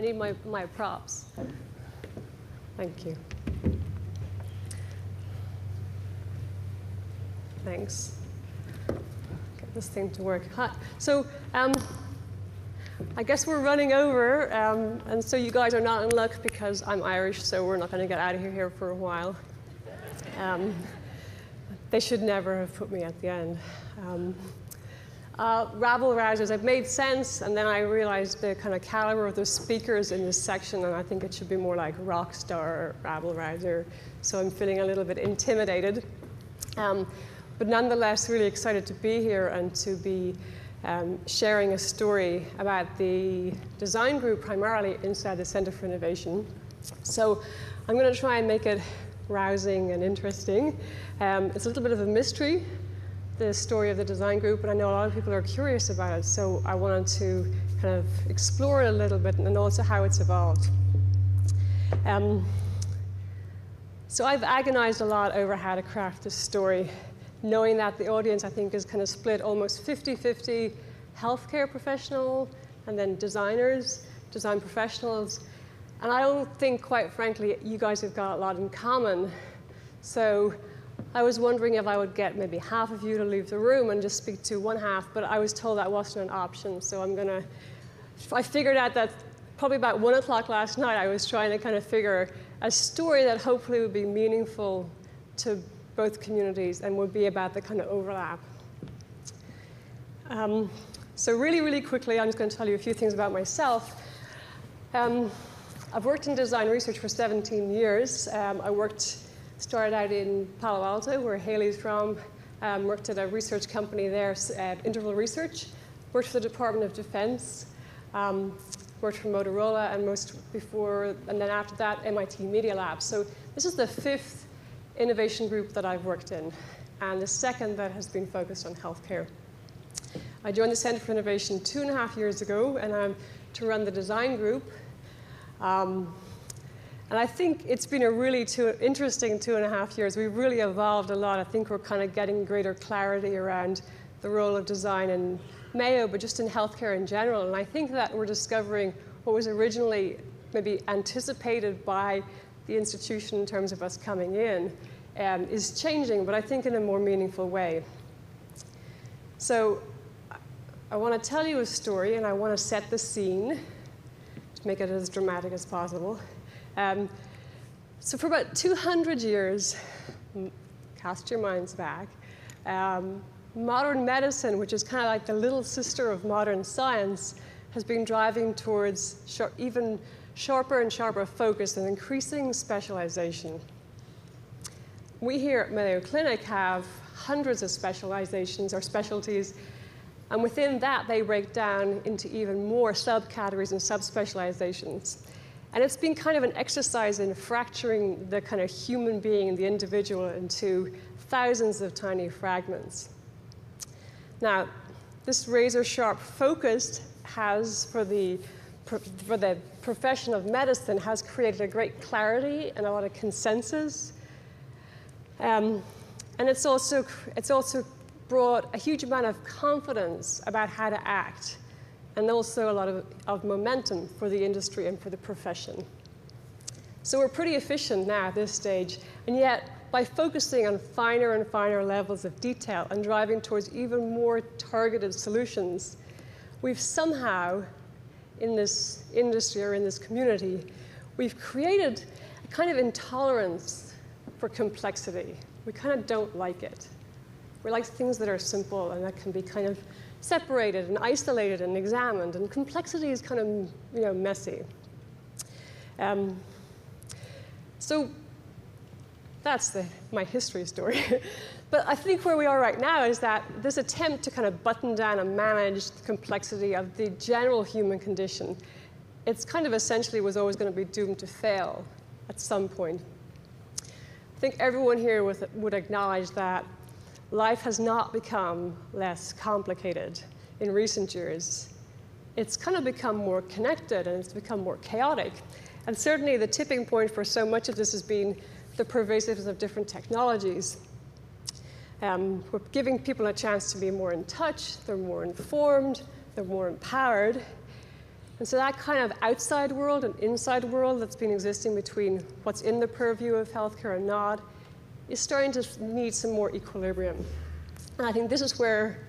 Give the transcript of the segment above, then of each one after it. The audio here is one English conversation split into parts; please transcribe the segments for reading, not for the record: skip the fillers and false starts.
need my props. Thank you. Thanks. Get this thing to work. Hi. So I guess we're running over, and so you guys are not in luck because I'm Irish, so we're not going to get out of here for a while. They should never have put me at the end. Rabble-rousers, it made sense, and then I realized the kind of caliber of the speakers in this section, and I think it should be more like rock star rabble-rouser, so I'm feeling a little bit intimidated. But nonetheless, really excited to be here and to be sharing a story about the design group primarily inside the Center for Innovation. So I'm going to try and make it rousing and interesting. It's a little bit of a mystery, the story of the design group, but I know a lot of people are curious about it, so I wanted to kind of explore it a little bit and also how it's evolved. So I've agonized a lot over how to craft this story, knowing that the audience, I think, is kind of split almost 50-50 healthcare professional and then designers, design professionals. And I don't think, quite frankly, you guys have got a lot in common. So I was wondering if I would get maybe half of you to leave the room and just speak to one half, but I was told that wasn't an option. So I figured out that probably about 1 o'clock last night, I was trying to kind of figure a story that hopefully would be meaningful to both communities and would be about the kind of overlap. So really, really quickly, I'm just going to tell you a few things about myself. I've worked in design research for 17 years. Started out in Palo Alto, where Haley's from. Worked at a research company there, Interval Research. Worked for the Department of Defense. Worked for Motorola, and then after that, MIT Media Lab. So this is the 5th innovation group that I've worked in, and the 2nd that has been focused on healthcare. I joined the Center for Innovation 2.5 years ago, and to run the design group. And I think it's been a really interesting 2.5 years. We've really evolved a lot. I think we're kind of getting greater clarity around the role of design in Mayo, but just in healthcare in general. And I think that we're discovering what was originally maybe anticipated by the institution in terms of us coming in is changing, but I think in a more meaningful way. So I want to tell you a story, and I want to set the scene to make it as dramatic as possible. So for about 200 years, cast your minds back, modern medicine, which is kind of like the little sister of modern science, has been driving towards even sharper and sharper focus and increasing specialization. We here at Mayo Clinic have hundreds of specializations or specialties, and within that they break down into even more subcategories and subspecializations. And it's been kind of an exercise in fracturing the kind of human being, the individual, into thousands of tiny fragments. Now, this razor-sharp focus has, for the profession of medicine, has created a great clarity and a lot of consensus. And it's also brought a huge amount of confidence about how to act, and also a lot of momentum for the industry and for the profession. So we're pretty efficient now at this stage, and yet by focusing on finer and finer levels of detail and driving towards even more targeted solutions, we've somehow, in this industry or in this community, we've created a kind of intolerance for complexity. We kind of don't like it. We like things that are simple and that can be kind of separated and isolated and examined, and complexity is kind of, messy. So that's my history story. But I think where we are right now is that this attempt to kind of button down and manage the complexity of the general human condition, it's kind of essentially was always going to be doomed to fail at some point. I think everyone here would acknowledge that life has not become less complicated in recent years. It's kind of become more connected, and it's become more chaotic. And certainly the tipping point for so much of this has been the pervasiveness of different technologies. We're giving people a chance to be more in touch, they're more informed, they're more empowered. And so that kind of outside world and inside world that's been existing between what's in the purview of healthcare and not is starting to need some more equilibrium. And I think this is where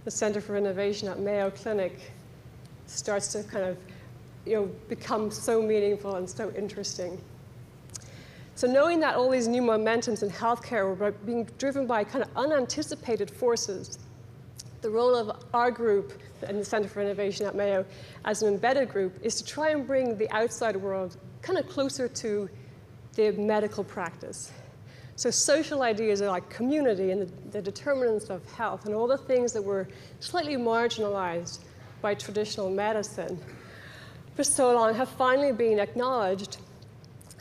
the Center for Innovation at Mayo Clinic starts to kind of become so meaningful and so interesting. So knowing that all these new momentums in healthcare were being driven by kind of unanticipated forces, the role of our group and the Center for Innovation at Mayo as an embedded group is to try and bring the outside world kind of closer to the medical practice. So social ideas are like community and the determinants of health and all the things that were slightly marginalized by traditional medicine for so long have finally been acknowledged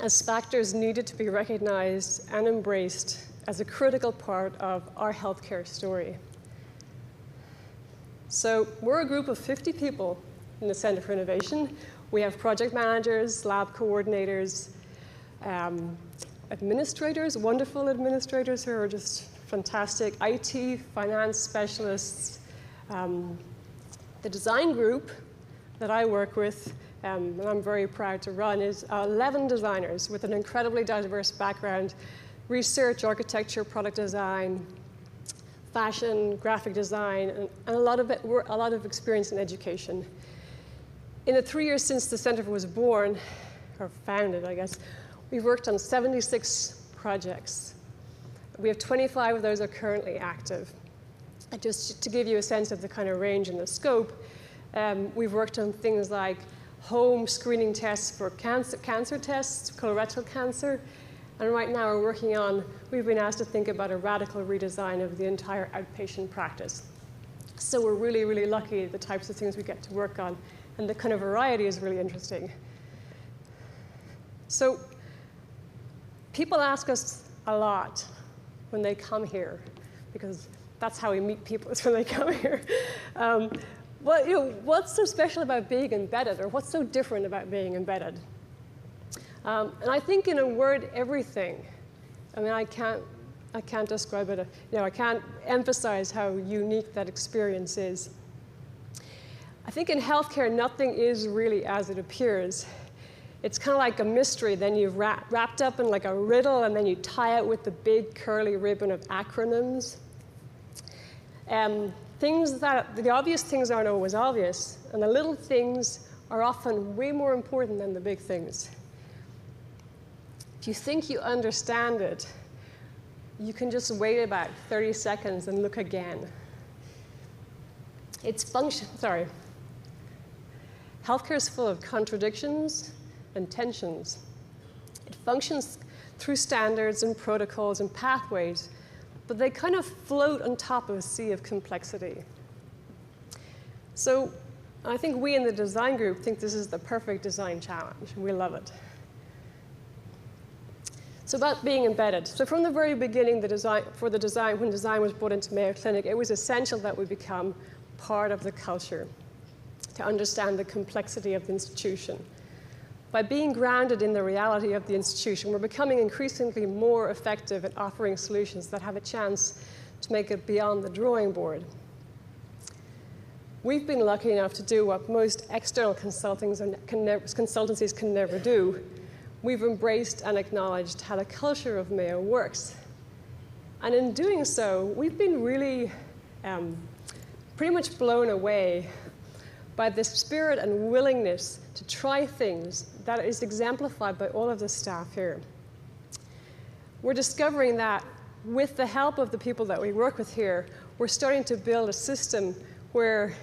as factors needed to be recognized and embraced as a critical part of our healthcare story. So we're a group of 50 people in the Center for Innovation. We have project managers, lab coordinators, administrators, wonderful administrators who are just fantastic, IT, finance specialists. The design group that I work with, and I'm very proud to run, is 11 designers with an incredibly diverse background: research, architecture, product design, fashion, graphic design, and a lot of experience in education. In the 3 years since the Center was born, or founded, I guess, we've worked on 76 projects. We have 25 of those are currently active. And just to give you a sense of the kind of range and the scope, we've worked on things like home screening tests for cancer tests, colorectal cancer, and right now we've been asked to think about a radical redesign of the entire outpatient practice. So we're really, really lucky the types of things we get to work on, and the kind of variety is really interesting. So people ask us a lot when they come here, because that's how we meet people, is when they come here. What's so special about being embedded, or what's so different about being embedded? And I think in a word, everything. I mean, I can't describe it. I can't emphasize how unique that experience is. I think in healthcare, nothing is really as it appears. It's kind of like a mystery. Then you've wrapped up in like a riddle, and then you tie it with the big curly ribbon of acronyms. The obvious things aren't always obvious, and the little things are often way more important than the big things. If you think you understand it, you can just wait about 30 seconds and look again. Healthcare is full of contradictions and tensions. It functions through standards and protocols and pathways, but they kind of float on top of a sea of complexity. So I think we in the design group think this is the perfect design challenge. We love it. So about being embedded. So from the very beginning, when design was brought into Mayo Clinic, it was essential that we become part of the culture to understand the complexity of the institution. By being grounded in the reality of the institution, we're becoming increasingly more effective at offering solutions that have a chance to make it beyond the drawing board. We've been lucky enough to do what most external consultancies can never do. We've embraced and acknowledged how the culture of Mayo works. And in doing so, we've been really pretty much blown away by the spirit and willingness to try things that is exemplified by all of the staff here. We're discovering that with the help of the people that we work with here, we're starting to build a system where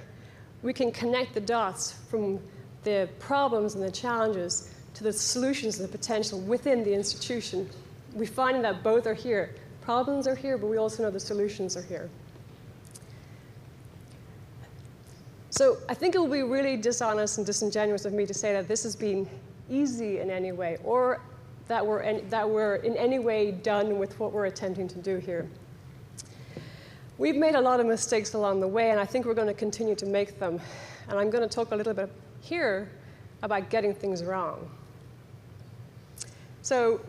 we can connect the dots from the problems and the challenges to the solutions and the potential within the institution. We find that both are here. Problems are here, but we also know the solutions are here. So I think it will be really dishonest and disingenuous of me to say that this has been easy in any way, or that we're in any way done with what we're attempting to do here. We've made a lot of mistakes along the way, and I think we're going to continue to make them. And I'm going to talk a little bit here about getting things wrong. So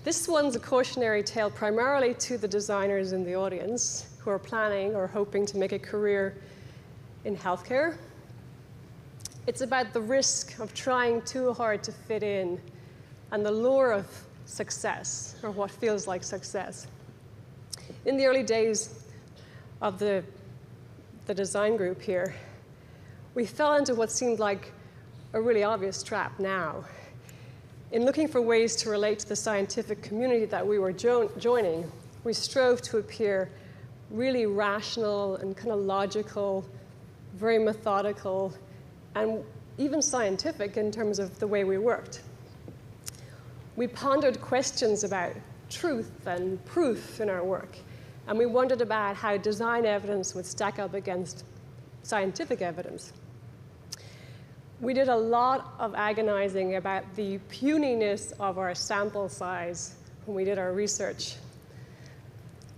this one's a cautionary tale primarily to the designers in the audience who are planning or hoping to make a career in healthcare. It's about the risk of trying too hard to fit in and the lure of success, or what feels like success. In the early days of the design group here, we fell into what seemed like a really obvious trap now. In looking for ways to relate to the scientific community that we were joining, we strove to appear really rational and kind of logical, very methodical, and even scientific in terms of the way we worked. We pondered questions about truth and proof in our work, and we wondered about how design evidence would stack up against scientific evidence. We did a lot of agonizing about the puniness of our sample size when we did our research.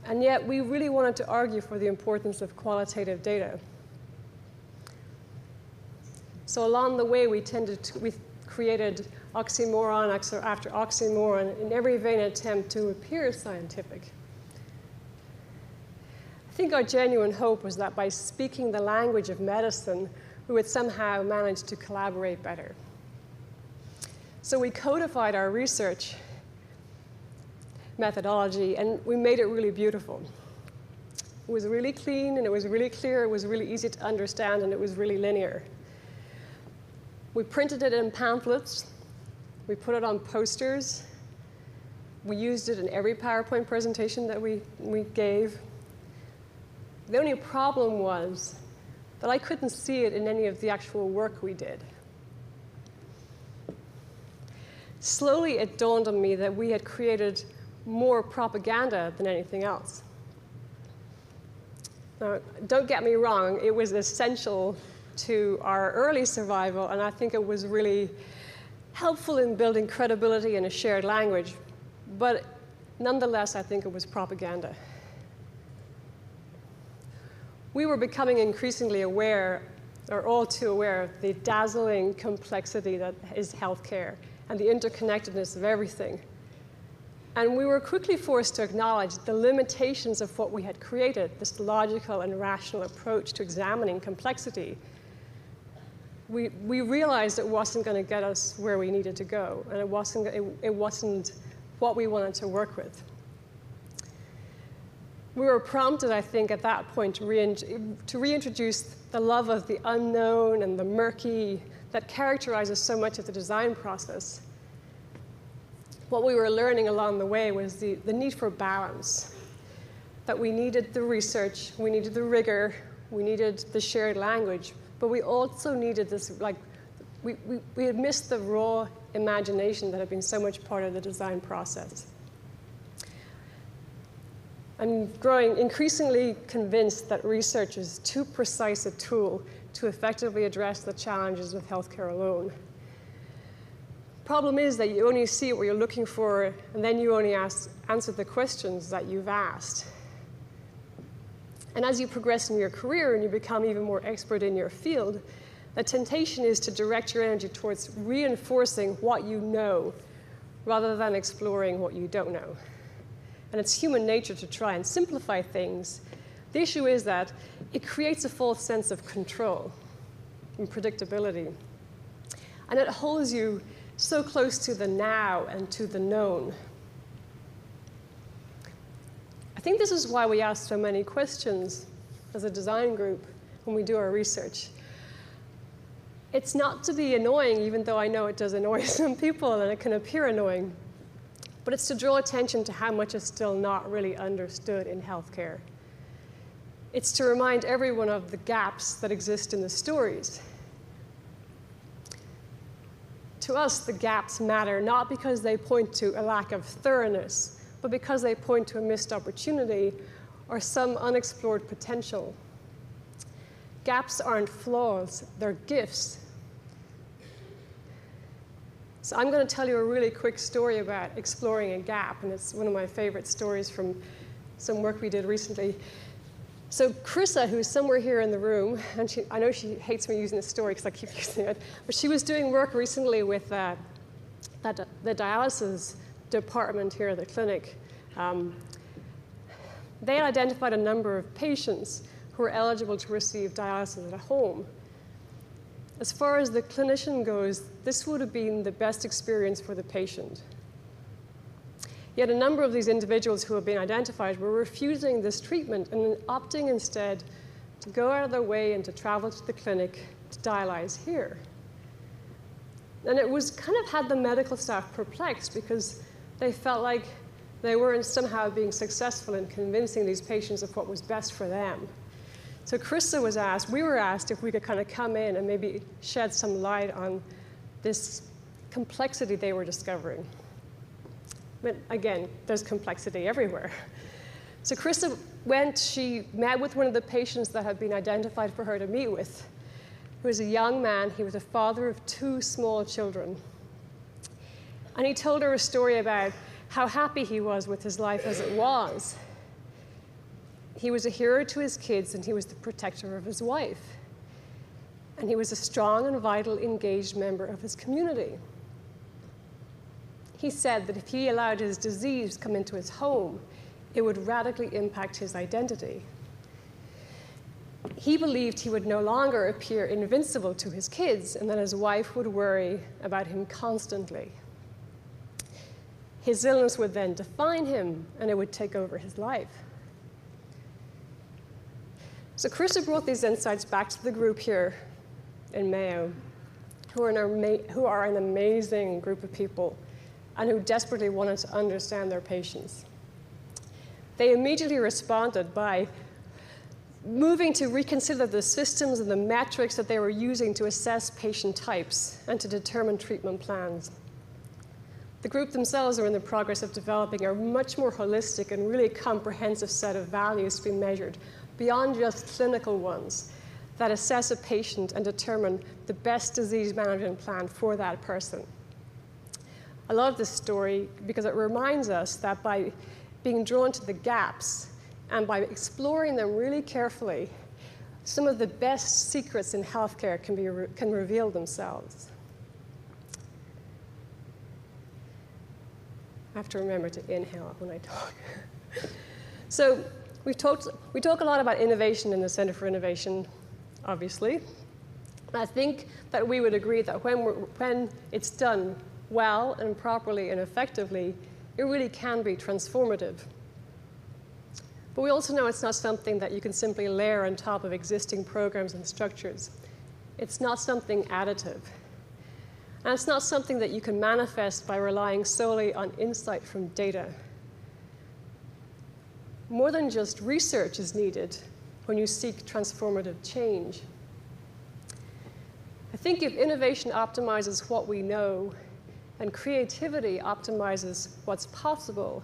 And yet, we really wanted to argue for the importance of qualitative data. So along the way, we created oxymoron after oxymoron in every vain attempt to appear scientific. I think our genuine hope was that by speaking the language of medicine, we would somehow manage to collaborate better. So we codified our research methodology, and we made it really beautiful. It was really clean, and it was really clear, it was really easy to understand, and it was really linear. We printed it in pamphlets, we put it on posters, we used it in every PowerPoint presentation that we gave. The only problem was that I couldn't see it in any of the actual work we did. Slowly, it dawned on me that we had created more propaganda than anything else. Now, don't get me wrong, it was essential to our early survival, and I think it was really helpful in building credibility in a shared language, but nonetheless, I think it was propaganda. We were becoming increasingly aware, or all too aware, of the dazzling complexity that is healthcare and the interconnectedness of everything. And we were quickly forced to acknowledge the limitations of what we had created, this logical and rational approach to examining complexity. We realized it wasn't going to get us where we needed to go, and it wasn't what we wanted to work with. We were prompted, I think, at that point to reintroduce the love of the unknown and the murky that characterizes so much of the design process. What we were learning along the way was the need for balance, that we needed the research, we needed the rigor, we needed the shared language, but we also needed this, like, we had missed the raw imagination that had been so much part of the design process. I'm growing increasingly convinced that research is too precise a tool to effectively address the challenges of healthcare alone. Problem is that you only see what you're looking for, and then you only answer the questions that you've asked. And as you progress in your career and you become even more expert in your field, the temptation is to direct your energy towards reinforcing what you know rather than exploring what you don't know. And it's human nature to try and simplify things. The issue is that it creates a false sense of control and predictability. And it holds you so close to the now and to the known. I think this is why we ask so many questions as a design group when we do our research. It's not to be annoying, even though I know it does annoy some people and it can appear annoying, but it's to draw attention to how much is still not really understood in healthcare. It's to remind everyone of the gaps that exist in the stories. To us, the gaps matter not because they point to a lack of thoroughness, but because they point to a missed opportunity or some unexplored potential. Gaps aren't flaws, they're gifts. So I'm going to tell you a really quick story about exploring a gap, and it's one of my favorite stories from some work we did recently. So Chrissa, who's somewhere here in the room, and I know she hates me using this story because I keep using it, but she was doing work recently with the dialysis department here at the clinic. They had identified a number of patients who were eligible to receive dialysis at home. as far as the clinician goes, this would have been the best experience for the patient. Yet a number of these individuals who have been identified were refusing this treatment and opting instead to go out of their way and to travel to the clinic to dialyze here. And it was kind of had the medical staff perplexed because they felt like they weren't somehow being successful in convincing these patients of what was best for them. So we were asked if we could kind of come in and maybe shed some light on this complexity they were discovering. But again, there's complexity everywhere. So she met with one of the patients that had been identified for her to meet with, who was a young man. He was a father of 2 small children. And he told her a story about how happy he was with his life as it was. He was a hero to his kids, and he was the protector of his wife. And he was a strong and vital, engaged member of his community. He said that if he allowed his disease to come into his home, it would radically impact his identity. He believed he would no longer appear invincible to his kids, and that his wife would worry about him constantly. His illness would then define him, and it would take over his life. So Carissa brought these insights back to the group here in Mayo, who are an amazing group of people and who desperately wanted to understand their patients. They immediately responded by moving to reconsider the systems and the metrics that they were using to assess patient types and to determine treatment plans. The group themselves are in the progress of developing a much more holistic and really comprehensive set of values to be measured beyond just clinical ones that assess a patient and determine the best disease management plan for that person. I love this story because it reminds us that by being drawn to the gaps and by exploring them really carefully, some of the best secrets in healthcare can reveal themselves. I have to remember to inhale when I talk. So we talk a lot about innovation in the Center for Innovation, obviously. I think that we would agree that when it's done well and properly and effectively, it really can be transformative. But we also know it's not something that you can simply layer on top of existing programs and structures. It's not something additive. And it's not something that you can manifest by relying solely on insight from data. More than just research is needed when you seek transformative change. I think if innovation optimizes what we know and creativity optimizes what's possible,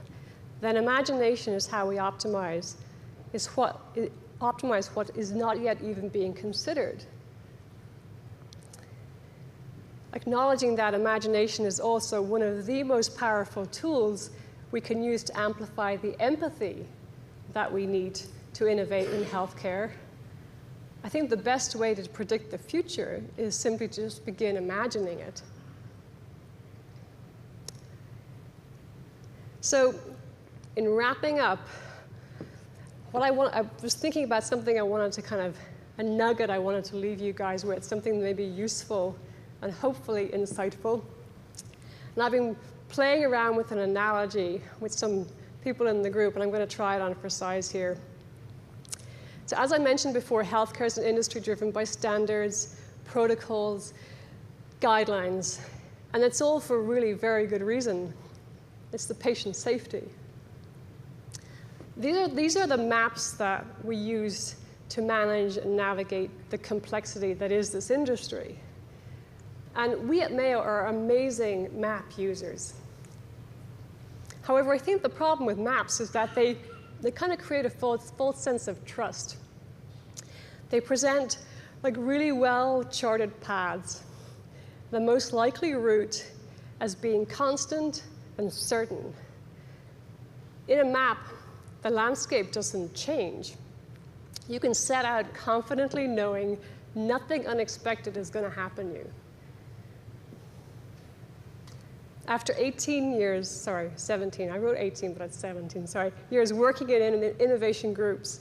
then imagination is how we optimize what is not yet even being considered. Acknowledging that imagination is also one of the most powerful tools we can use to amplify the empathy that we need to innovate in healthcare. I think the best way to predict the future is simply to just begin imagining it. So, in wrapping up, I was thinking about something I wanted to a nugget I wanted to leave you guys with, something maybe useful and hopefully insightful. And I've been playing around with an analogy with some people in the group, and I'm going to try it on for size here. So as I mentioned before, healthcare is an industry driven by standards, protocols, guidelines, and it's all for really very good reason. It's the patient safety. These are the maps that we use to manage and navigate the complexity that is this industry. And we at Mayo are amazing map users. However, I think the problem with maps is that they kind of create a false sense of trust. They present like really well-charted paths, the most likely route as being constant and certain. In a map, the landscape doesn't change. You can set out confidently knowing nothing unexpected is going to happen to you. After 17, I wrote 18, but it's 17, years working in innovation groups,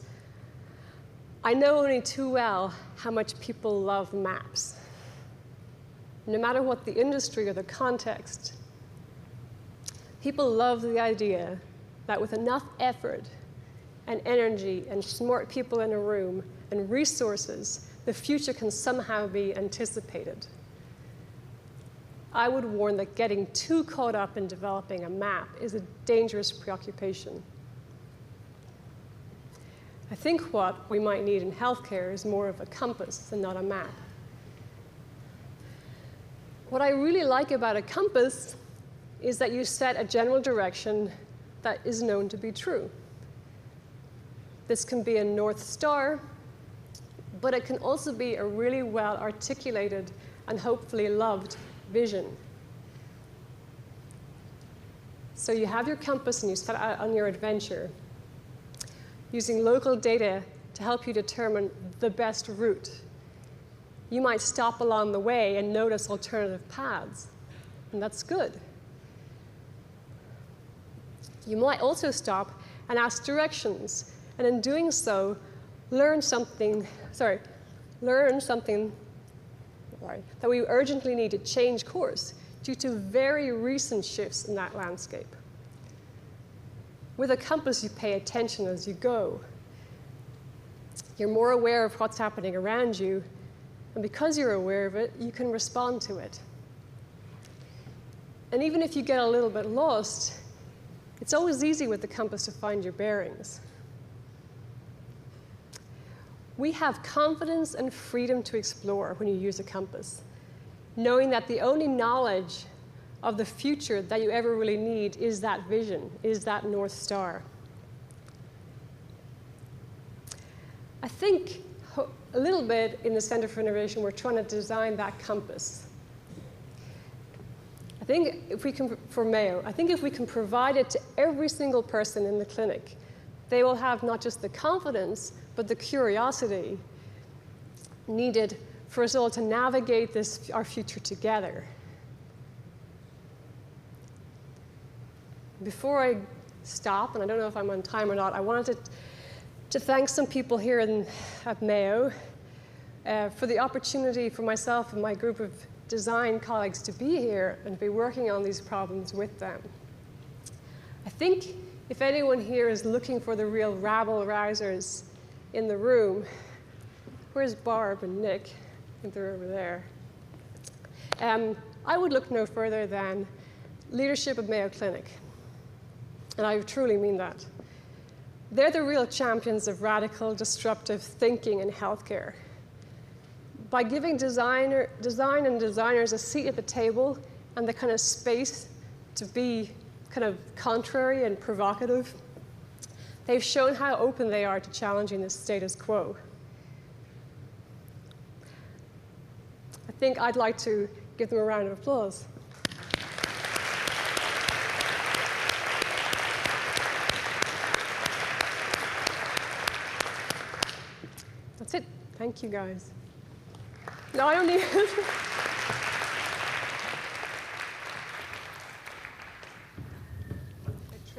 I know only too well how much people love maps. no matter what the industry or the context. People love the idea that with enough effort and energy and smart people in a room and resources, the future can somehow be anticipated. I would warn that getting too caught up in developing a map is a dangerous preoccupation. I think what we might need in healthcare is more of a compass and not a map. What I really like about a compass is that you set a general direction that is known to be true. This can be a North Star, but it can also be a really well articulated and hopefully loved vision. So you have your compass and you set out on your adventure, using local data to help you determine the best route. You might stop along the way and notice alternative paths, and that's good. You might also stop and ask directions, and in doing so, learn something that we urgently need to change course due to very recent shifts in that landscape. With a compass, you pay attention as you go. You're more aware of what's happening around you, and because you're aware of it, you can respond to it. And even if you get a little bit lost, it's always easy with the compass to find your bearings. We have confidence and freedom to explore when you use a compass, knowing that the only knowledge of the future that you ever really need is that vision, is that North Star. I think a little bit in the Center for Innovation, we're trying to design that compass. I think if we can, for Mayo, I think if we can provide it to every single person in the clinic, they will have not just the confidence, but the curiosity needed for us all to navigate our future together. Before I stop, and I don't know if I'm on time or not, I wanted to thank some people here at Mayo for the opportunity for myself and my group of design colleagues to be here and be working on these problems with them. I think if anyone here is looking for the real rabble-rousers in the room, where's Barb and Nick? I think they're over there. I would look no further than leadership of Mayo Clinic. And I truly mean that. They're the real champions of radical, disruptive thinking in healthcare. By giving design and designers a seat at the table and the kind of space to be kind of contrary and provocative, they've shown how open they are to challenging the status quo. I think I'd like to give them a round of applause. That's it. Thank you, guys. No, I don't need